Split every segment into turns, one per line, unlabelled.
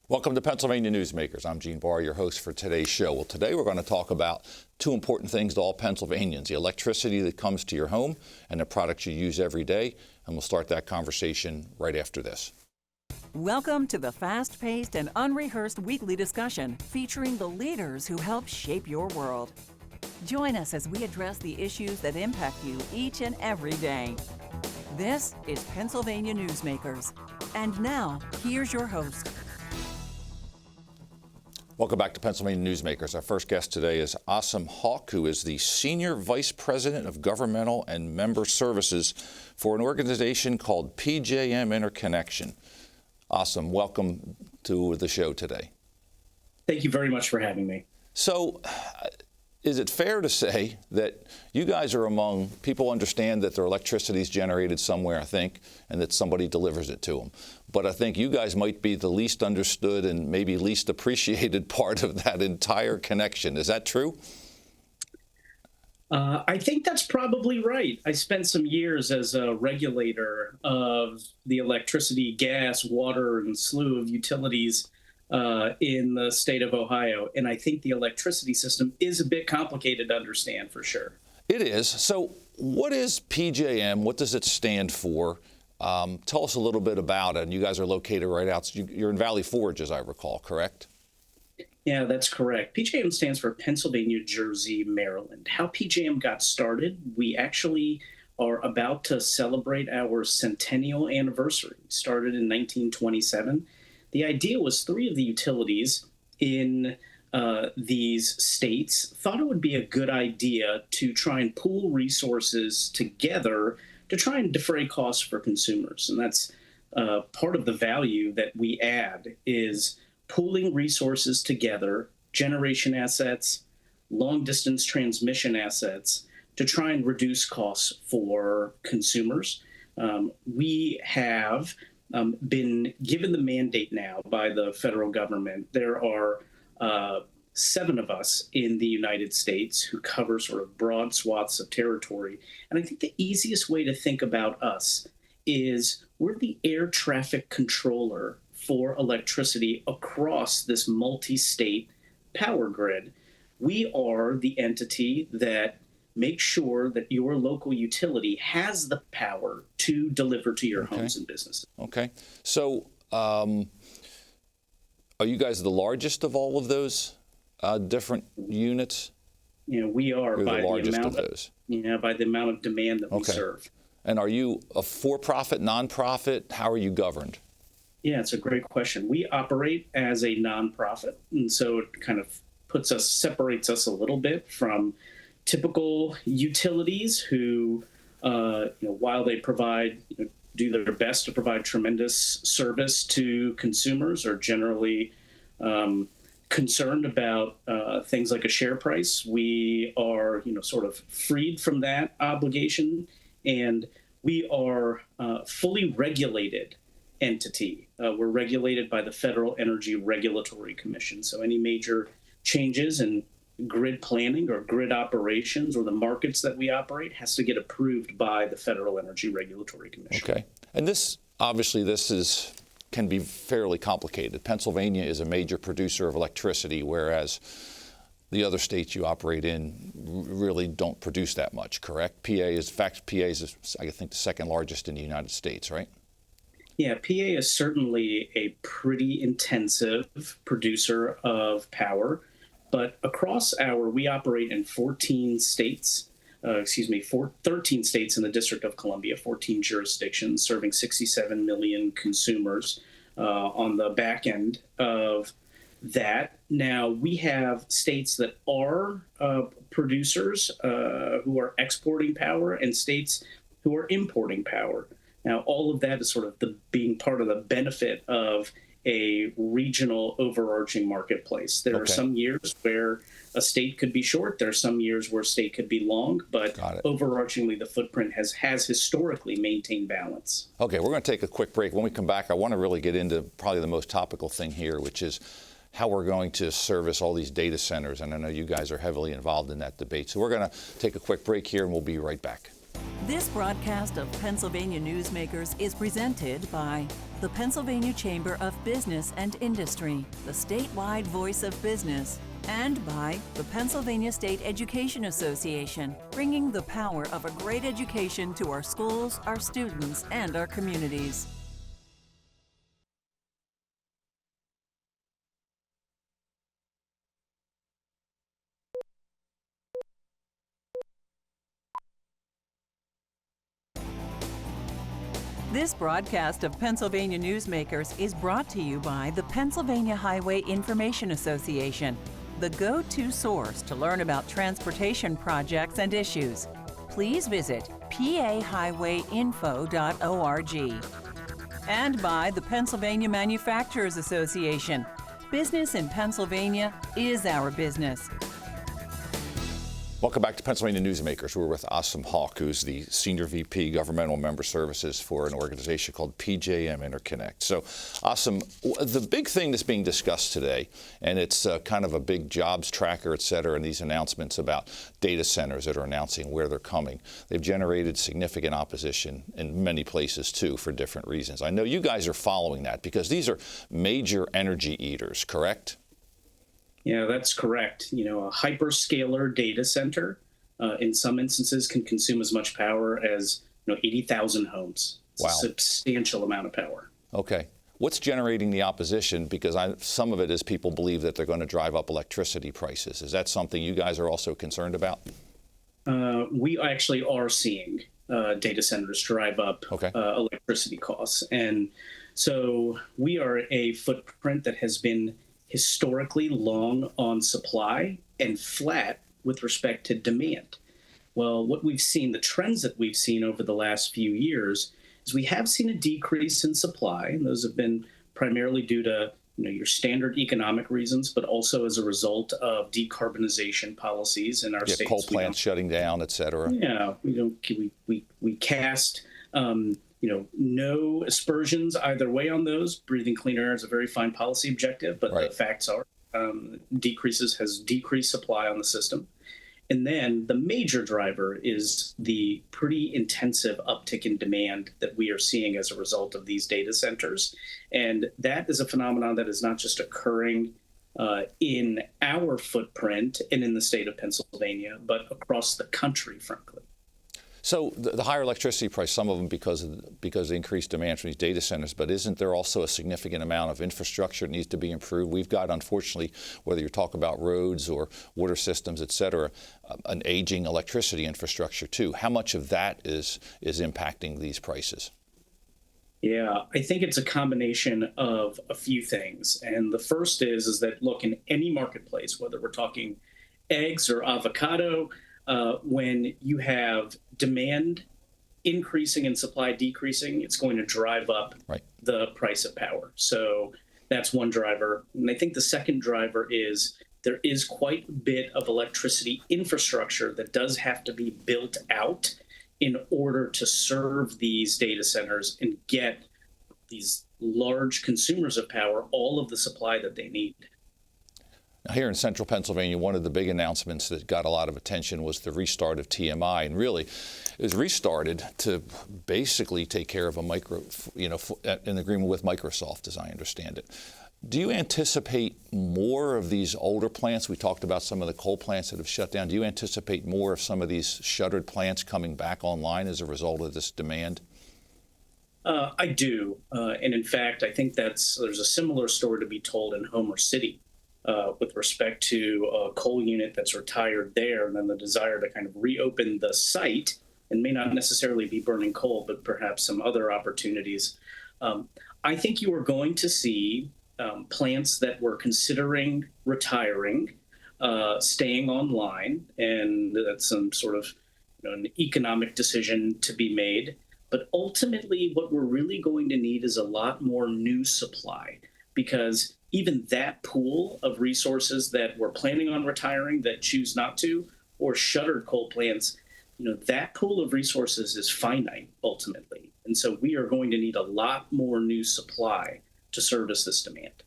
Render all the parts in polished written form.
Welcome to Pennsylvania Newsmakers. I'm Gene Barr, your host for today's show. Well, today we're going to talk about two important things to all Pennsylvanians: the electricity that comes to your home and the products you use every day. And we'll start that conversation right after this.
Welcome to the fast-paced and unrehearsed weekly discussion featuring the leaders who help shape your world. Join us as we address the issues that impact you each and every day. This is Pennsylvania Newsmakers. And now, here's your host.
Welcome back to Pennsylvania Newsmakers. Our first guest today is Asam Haque, who is the Senior Vice President of Governmental and Member Services for an organization called PJM Interconnection. Asam, welcome to the show today.
Thank you very much for having me.
So, is it fair to say that you guys are among people understand that their electricity is generated somewhere, I think, and that somebody delivers it to them? But I think you guys might be the least understood and maybe least appreciated part of that entire connection. Is that true?
I think that's probably right. I spent some years as a regulator of the electricity, gas, water, and slew of utilities in the state of Ohio. And I think the electricity system is a bit complicated to understand, for sure.
It is. So what is PJM? What does it stand for? Tell us a little bit about it. And you guys are located right out. You're in Valley Forge, as I recall, correct?
Yeah, that's correct. PJM stands for Pennsylvania, Jersey, Maryland. How PJM got started, we actually are about to celebrate our centennial anniversary. It started in 1927. The idea was three of the utilities in these states thought it would be a good idea to try and pool resources together to try and defray costs for consumers. And that's part of the value that we add is pooling resources together, generation assets, long-distance transmission assets, to try and reduce costs for consumers. We have been given the mandate now by the federal government. There are 7 of us in the United States who cover sort of broad swaths of territory. And I think the easiest way to think about us is we're the air traffic controller for electricity across this multi-state power grid. We are the entity that makes sure that your local utility has the power to deliver to your homes and businesses.
Okay. So are you guys the largest of all of those different units?
You know, we are by the largest amount of those. By the amount of demand that we serve.
And are you a for-profit, nonprofit? How are you governed?
Yeah, it's a great question. We operate as a nonprofit, and so it kind of separates us a little bit from typical utilities who, while they provide, do their best to provide tremendous service to consumers, are generally concerned about things like a share price. We are, sort of freed from that obligation, and we are fully regulated entity. We're regulated by the Federal Energy Regulatory Commission. So any major changes in grid planning or grid operations or the markets that we operate has to get approved by the Federal Energy Regulatory Commission.
Okay. And this can be fairly complicated. Pennsylvania is a major producer of electricity, whereas the other states you operate in really don't produce that much, correct? PA is, I think, the second largest in the United States, right?
Yeah, PA is certainly a pretty intensive producer of power, but we operate in 13 states in the District of Columbia, 14 jurisdictions, serving 67 million consumers on the back end of that. Now, we have states that are producers who are exporting power and states who are importing power. Now, all of that is sort of being part of the benefit of a regional overarching marketplace. There are some years where a state could be short. There are some years where a state could be long, but overarchingly, the footprint has historically maintained balance.
Okay, we're going to take a quick break. When we come back, I want to really get into probably the most topical thing here, which is how we're going to service all these data centers. And I know you guys are heavily involved in that debate. So we're going to take a quick break here, and we'll be right back.
This broadcast of Pennsylvania Newsmakers is presented by the Pennsylvania Chamber of Business and Industry, the statewide voice of business, and by the Pennsylvania State Education Association, bringing the power of a great education to our schools, our students, and our communities. This broadcast of Pennsylvania Newsmakers is brought to you by the Pennsylvania Highway Information Association, the go-to source to learn about transportation projects and issues. Please visit pahighwayinfo.org. And by the Pennsylvania Manufacturers Association. Business in Pennsylvania is our business.
Welcome back to Pennsylvania Newsmakers. We're with Asam Haque, who's the Senior VP Governmental Member Services for an organization called PJM Interconnection. So, Asam, the big thing that's being discussed today, and it's kind of a big jobs tracker, et cetera, and these announcements about data centers that are announcing where they're coming. They've generated significant opposition in many places, too, for different reasons. I know you guys are following that because these are major energy eaters, correct?
Yeah, that's correct. A hyperscaler data center, in some instances, can consume as much power as 80,000 homes. It's
wow.
A substantial amount of power.
Okay. What's generating the opposition? Because some of it is people believe that they're going to drive up electricity prices. Is that something you guys are also concerned about?
We actually are seeing data centers drive up electricity costs. And so we are a footprint that has been historically long on supply and flat with respect to demand. Well, what we've seen, the trends that we've seen over the last few years, is we have seen a decrease in supply, and those have been primarily due to your standard economic reasons, but also as a result of decarbonization policies in our states.
Coal plants shutting down, et cetera.
Yeah, we cast no aspersions either way on those. Breathing clean air is a very fine policy objective, but the facts are has decreased supply on the system. And then the major driver is the pretty intensive uptick in demand that we are seeing as a result of these data centers. And that is a phenomenon that is not just occurring in our footprint and in the state of Pennsylvania, but across the country, frankly.
So the higher electricity price, some of them because of the increased demand from these data centers, but isn't there also a significant amount of infrastructure that needs to be improved? We've got, unfortunately, whether you talk about roads or water systems, et cetera, an aging electricity infrastructure too. How much of that is impacting these prices?
Yeah, I think it's a combination of a few things. And the first is that, look, in any marketplace, whether we're talking eggs or avocado, when you have demand increasing and supply decreasing, it's going to drive up the price of power. So that's one driver. And I think the second driver is there is quite a bit of electricity infrastructure that does have to be built out in order to serve these data centers and get these large consumers of power all of the supply that they need.
Here in central Pennsylvania, one of the big announcements that got a lot of attention was the restart of TMI, and really it was restarted to basically take care of an agreement with Microsoft, as I understand it. Do you anticipate more of these older plants? We talked about some of the coal plants that have shut down. Do you anticipate more of some of these shuttered plants coming back online as a result of this demand?
I do. And in fact, I think there's a similar story to be told in Homer City. With respect to a coal unit that's retired there, and then the desire to kind of reopen the site, and may not necessarily be burning coal, but perhaps some other opportunities. I think you are going to see plants that were considering retiring, staying online, and that's some sort of an economic decision to be made. But ultimately, what we're really going to need is a lot more new supply, because even that pool of resources that we're planning on retiring that choose not to, or shuttered coal plants, that pool of resources is finite ultimately. And so we are going to need a lot more new supply to service this demand.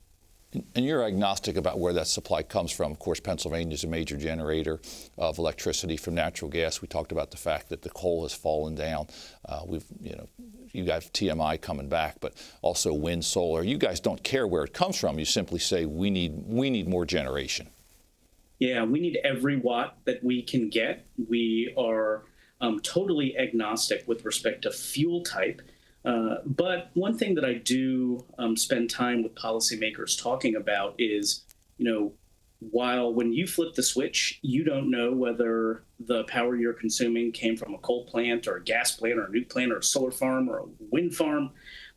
And you're agnostic about where that supply comes from. Of course, Pennsylvania is a major generator of electricity from natural gas. We talked about the fact that the coal has fallen down. We've you have TMI coming back, but also wind, solar. You guys don't care where it comes from. You simply say we need more generation.
Yeah, we need every watt that we can get. We are totally agnostic with respect to fuel type. But one thing that I do spend time with policymakers talking about is, while when you flip the switch, you don't know whether the power you're consuming came from a coal plant or a gas plant or a nuke plant or a solar farm or a wind farm.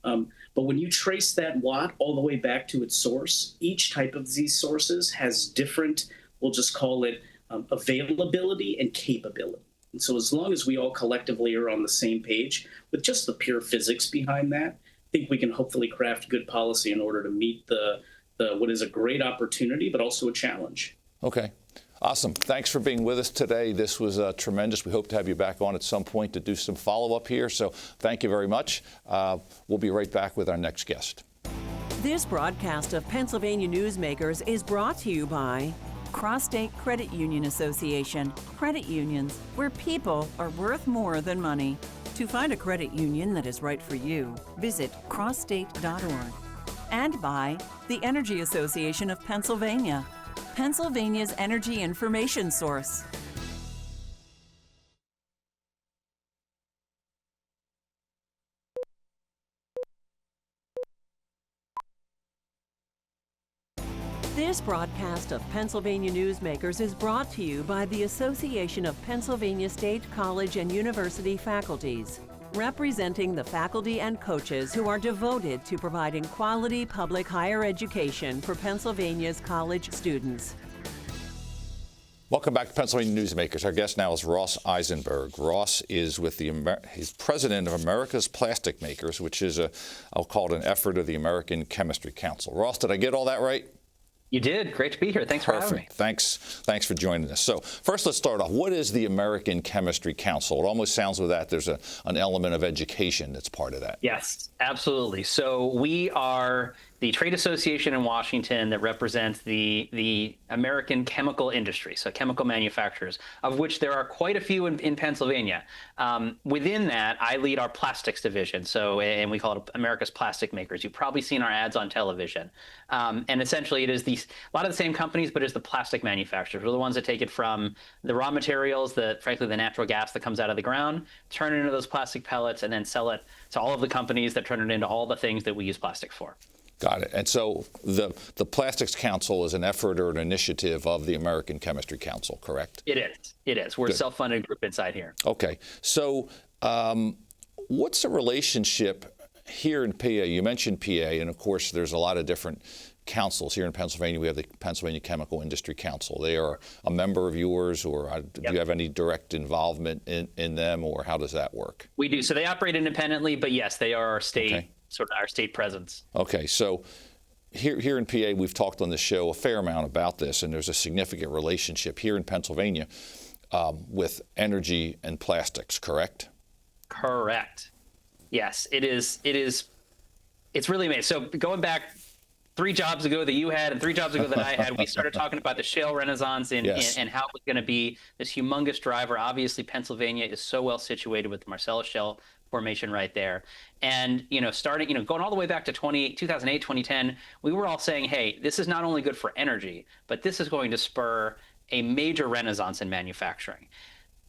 But when you trace that watt all the way back to its source, each type of these sources has different, we'll just call it availability and capability. And so as long as we all collectively are on the same page with just the pure physics behind that, I think we can hopefully craft good policy in order to meet the what is a great opportunity, but also a challenge.
Okay. Awesome. Thanks for being with us today. This was tremendous. We hope to have you back on at some point to do some follow-up here. So thank you very much. We'll be right back with our next guest.
This broadcast of Pennsylvania Newsmakers is brought to you by Cross-State Credit Union Association. Credit unions, where people are worth more than money. To find a credit union that is right for you, visit crossstate.org. And by the Energy Association of Pennsylvania, Pennsylvania's energy information source. This broadcast of Pennsylvania Newsmakers is brought to you by the Association of Pennsylvania State College and University Faculties, representing the faculty and coaches who are devoted to providing quality public higher education for Pennsylvania's college students.
Welcome back to Pennsylvania Newsmakers. Our guest now is Ross Eisenberg. Ross is with he's president of America's Plastic Makers, which is I'll call it an effort of the American Chemistry Council. Ross, did I get all that right?
You did. Great to be here. Thanks for having me.
Thanks for joining us. So first, let's start off. What is the American Chemistry Council? It almost sounds with that there's an element of education that's part of that.
Yes, absolutely. So we are the trade association in Washington that represents the American chemical industry, so chemical manufacturers, of which there are quite a few in Pennsylvania. Within that, I lead our plastics division, and we call it America's Plastic Makers. You've probably seen our ads on television. And essentially, it is a lot of the same companies, but it's the plastic manufacturers. We're the ones that take it from the raw materials, frankly, the natural gas that comes out of the ground, turn it into those plastic pellets, and then sell it to all of the companies that turn it into all the things that we use plastic for.
Got it. And so the Plastics Council is an effort or an initiative of the American Chemistry Council, correct?
It is. It is. We're a self-funded group inside here.
Okay. So what's the relationship here in PA? You mentioned PA, and of course there's a lot of different councils. Here in Pennsylvania, we have the Pennsylvania Chemical Industry Council. They are a member of yours, or do you have any direct involvement in them, or how does that work?
We do. So they operate independently, but yes, they are our state, sort of our state presence.
Okay. So here in PA, we've talked on the show a fair amount about this, and there's a significant relationship here in Pennsylvania with energy and plastics, correct?
Correct. Yes, it is. It's really amazing. So going back 3 jobs ago that you had and 3 jobs ago that I had, we started talking about the shale renaissance and how it was going to be this humongous driver. Obviously, Pennsylvania is so well situated with the Marcellus Shale formation right there. And, going all the way back to 2008, 2010, we were all saying, hey, this is not only good for energy, but this is going to spur a major renaissance in manufacturing.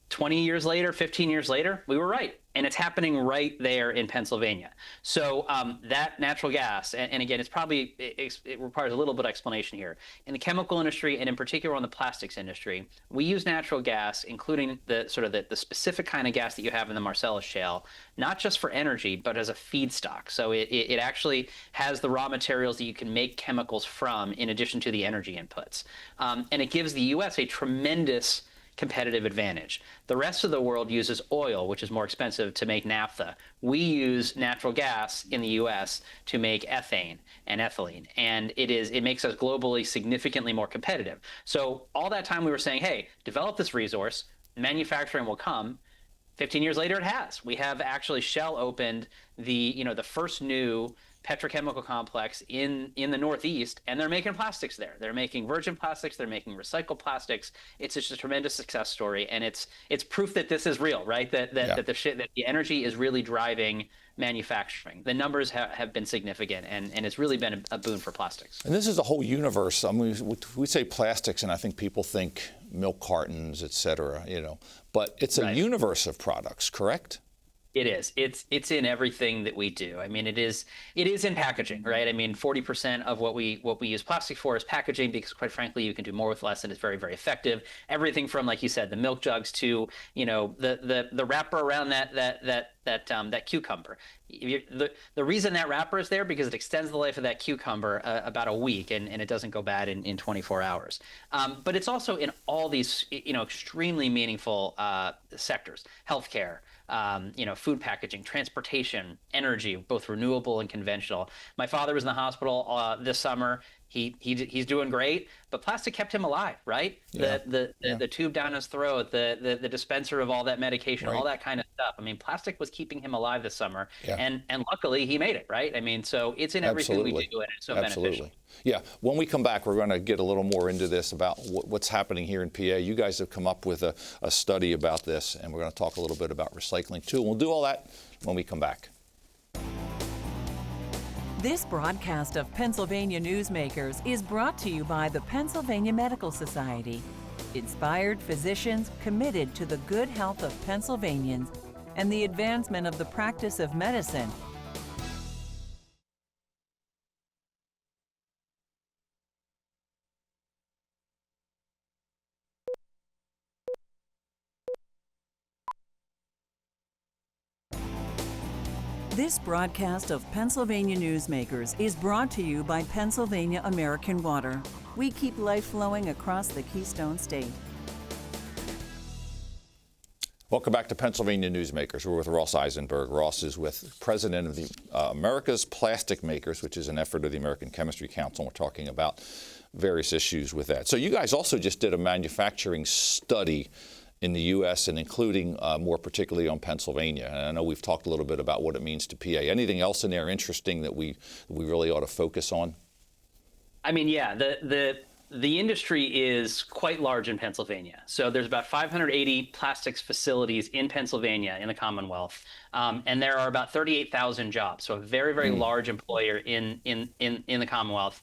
20 years later, 15 years later, we were right. And it's happening right there in Pennsylvania. So that natural gas, and again, it requires a little bit of explanation here. In the chemical industry, and in particular on the plastics industry, we use natural gas, including the specific kind of gas that you have in the Marcellus Shale, not just for energy, but as a feedstock. So it actually has the raw materials that you can make chemicals from, in addition to the energy inputs. And it gives the U.S. a tremendous competitive advantage. The rest of the world uses oil, which is more expensive to make naphtha. We use natural gas in the U.S. to make ethane and ethylene, and it makes us globally significantly more competitive. So all that time we were saying, hey, develop this resource, manufacturing will come. 15 years later, it has. We have actually Shell opened the first new petrochemical complex in the Northeast, and they're making plastics there. They're making virgin plastics. They're making recycled plastics. It's just a tremendous success story, and it's proof that this is real, right? That the energy is really driving manufacturing. The numbers have been significant, and it's really been a boon for plastics.
And this is a whole universe. I mean, we say plastics, and I think people think milk cartons, et cetera, but it's a universe of products, correct?
It is. It's in everything that we do. I mean, it is in packaging, right? I mean, 40% of what we use plastic for is packaging, because quite frankly, you can do more with less, and it's very, very effective. Everything from, like you said, the milk jugs to, the wrapper around that cucumber. The reason that wrapper is there, because it extends the life of that cucumber about a week, and it doesn't go bad in 24 hours. But it's also in all these extremely meaningful sectors: healthcare, food packaging, transportation, energy, both renewable and conventional. My father was in the hospital this summer. He's doing great, but plastic kept him alive, right?
Yeah.
The tube down his throat, the dispenser of all that medication,
Right.
all that kind of stuff. I mean, plastic was keeping him alive this summer,
Yeah.
and luckily he made it, right? I mean, so it's in everything we do, and it's so beneficial.
Yeah. When we come back, we're going to get a little more into this about what's happening here in PA. You guys have come up with a study about this, and we're going to talk a little bit about recycling too. And we'll do all that when we come back.
This broadcast of Pennsylvania Newsmakers is brought to you by the Pennsylvania Medical Society. Inspired physicians committed to the good health of Pennsylvanians and the advancement of the practice of medicine. This broadcast of Pennsylvania Newsmakers is brought to you by Pennsylvania American Water. We keep life flowing across the Keystone State.
Welcome back to Pennsylvania Newsmakers. We're with Ross Eisenberg. Ross is with President of the America's Plastic Makers, which is an effort of the American Chemistry Council. We're talking about various issues with that. So you guys also just did a manufacturing study in the U.S. and including more particularly on Pennsylvania. And I know we've talked a little bit about what it means to PA. Anything else in there interesting that we really ought to focus on?
I mean, yeah, the industry is quite large in Pennsylvania. So there's about 580 plastics facilities in Pennsylvania in the Commonwealth, and there are about 38,000 jobs. So a very, very large employer in the Commonwealth.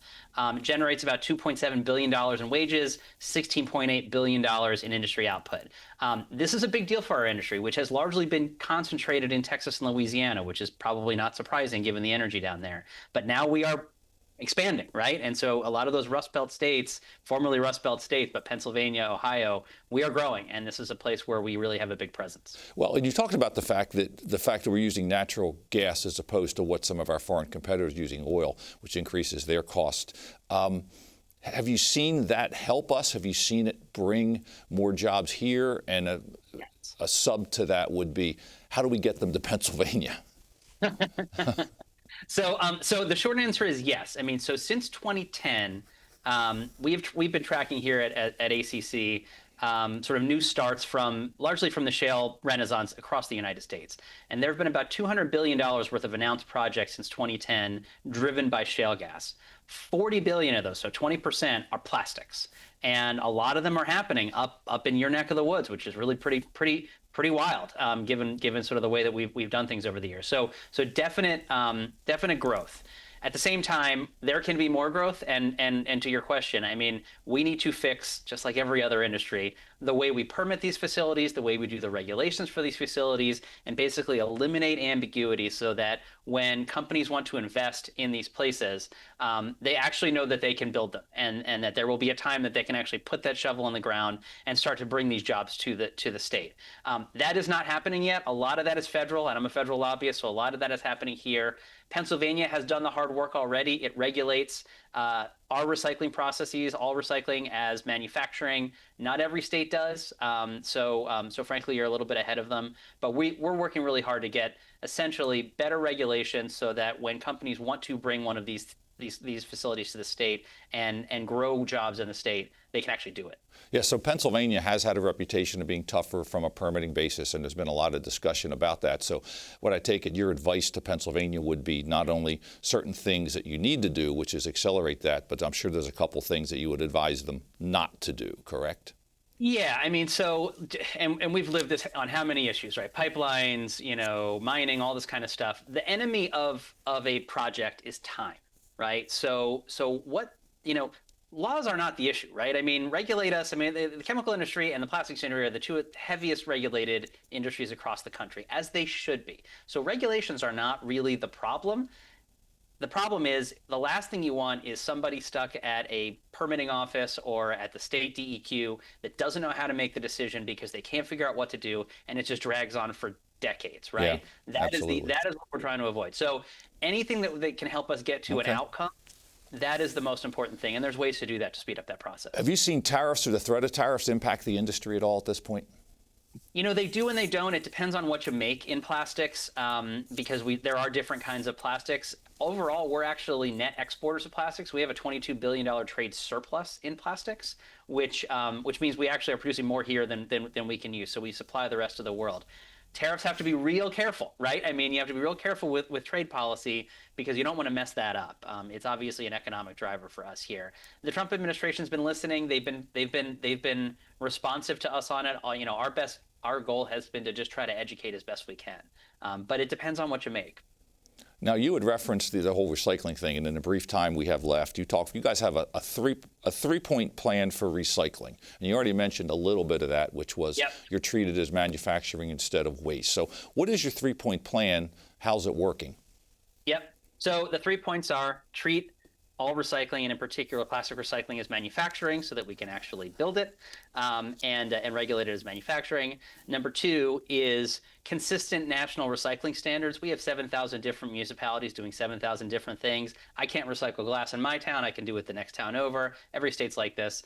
Generates about $2.7 billion in wages, $16.8 billion in industry output. This is a big deal for our industry, which has largely been concentrated in Texas and Louisiana, which is probably not surprising given the energy down there. But now we are expanding, right? And so a lot of those Rust Belt states, formerly Rust Belt states, but Pennsylvania, Ohio, we are growing, and this is a place where we really have a big presence. Well,
and you talked about the fact that we're using natural gas as opposed to what some of our foreign competitors using oil, which increases their cost. Have you seen that help us? Have you seen it bring more jobs here? And a sub to that would be, how do we get them to Pennsylvania?
So the short answer is yes. I mean, so since 2010, we've been tracking here at ACC sort of new starts largely from the shale renaissance across the United States. And there have been about $200 billion worth of announced projects since 2010 driven by shale gas. 40 billion of those, so 20%, are plastics. And a lot of them are happening up in your neck of the woods, which is really pretty wild, given sort of the way that we've done things over the years. So definite growth. At the same time, there can be more growth, and to your question, I mean, we need to fix, just like every other industry, the way we permit these facilities, the way we do the regulations for these facilities, and basically eliminate ambiguity so that when companies want to invest in these places, they actually know that they can build them, and that there will be a time that they can actually put that shovel in the ground and start to bring these jobs to the state. That is not happening yet. A lot of that is federal, and I'm a federal lobbyist, so a lot of that is happening here. Pennsylvania has done the hard work already. It regulates our recycling processes, all recycling as manufacturing. Not every state does. So frankly, you're a little bit ahead of them. But we're working really hard to get essentially better regulations so that when companies want to bring one of these these facilities to the state and grow jobs in the state, they can actually do it.
Yeah, so Pennsylvania has had a reputation of being tougher from a permitting basis, and there's been a lot of discussion about that. So what I take it, your advice to Pennsylvania would be not only certain things that you need to do, which is accelerate that, but I'm sure there's a couple things that you would advise them not to do, correct?
Yeah, I mean, so, and we've lived this on how many issues, right? Pipelines, mining, all this kind of stuff. The enemy of a project is time, right? So what, laws are not the issue, right? I mean, regulate us. I mean, the chemical industry and the plastics industry are the two heaviest regulated industries across the country, as they should be. So regulations are not really the problem. The problem is the last thing you want is somebody stuck at a permitting office or at the state DEQ that doesn't know how to make the decision because they can't figure out what to do, and it just drags on for decades, right?
Yeah,
that is what we're trying to avoid. So anything that can help us get to an outcome, that is the most important thing, and there's ways to do that to speed up that process.
Have you seen tariffs or the threat of tariffs impact the industry at all at this point?
They do and they don't. It depends on what you make in plastics, because there are different kinds of plastics. Overall, we're actually net exporters of plastics. We have a $22 billion trade surplus in plastics, which means we actually are producing more here than we can use. So we supply the rest of the world. Tariffs have to be real careful, right? I mean, you have to be real careful with trade policy because you don't want to mess that up. It's obviously an economic driver for us here. The Trump administration's been listening. They've been responsive to us on it. Our goal has been to just try to educate as best we can. But it depends on what you make.
Now, you had referenced the whole recycling thing, and in the brief time we have left, you guys have a three-point plan for recycling. And you already mentioned a little bit of that, which was you're treated as manufacturing instead of waste. So what is your three-point plan? How's it working?
Yep. So the 3 points are treat all recycling, and in particular plastic recycling, as manufacturing so that we can actually build it and regulate it as manufacturing. Number 2 is consistent national recycling standards. We have 7,000 different municipalities doing 7,000 different things. I can't recycle glass in my town. I can do it the next town over. Every state's like this.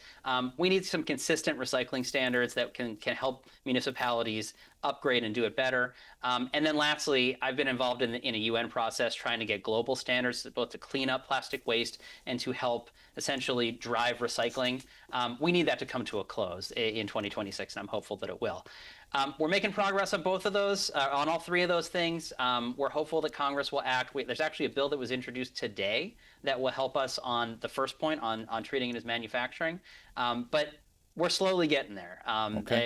We need some consistent recycling standards that can help municipalities upgrade and do it better. And then lastly, I've been involved in a UN process trying to get global standards both to clean up plastic waste and to help essentially drive recycling. We need that to come to a close in 2026, and I'm hopeful that it will. We're making progress on both of those, on all 3 of those things. We're hopeful that Congress will act. There's actually a bill that was introduced today that will help us on the first point on treating it as manufacturing. But we're slowly getting there.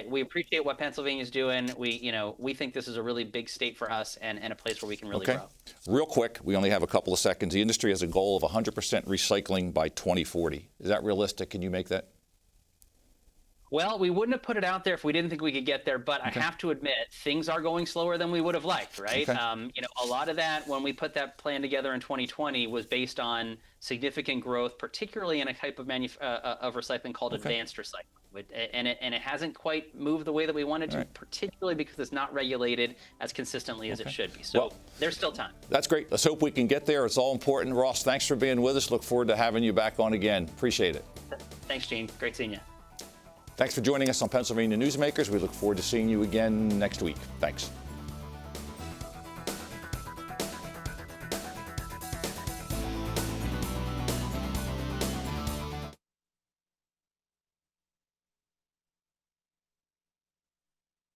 We appreciate what Pennsylvania's doing. We think this is a really big state for us and a place where we can really grow.
Real quick, we only have a couple of seconds. The industry has a goal of 100% recycling by 2040. Is that realistic? Can you make that?
Well, we wouldn't have put it out there if we didn't think we could get there, but I have to admit, things are going slower than we would have liked, right? A lot of that, when we put that plan together in 2020, was based on significant growth, particularly in a type of recycling called advanced recycling. And it hasn't quite moved the way that we wanted to, particularly because it's not regulated as consistently as it should be. So there's still time. That's great. Let's hope we can get there. It's all important. Ross, thanks for being with us. Look forward to having you back on again. Appreciate it. Thanks, Gene. Great seeing you. Thanks for joining us on Pennsylvania Newsmakers. We look forward to seeing you again next week. Thanks.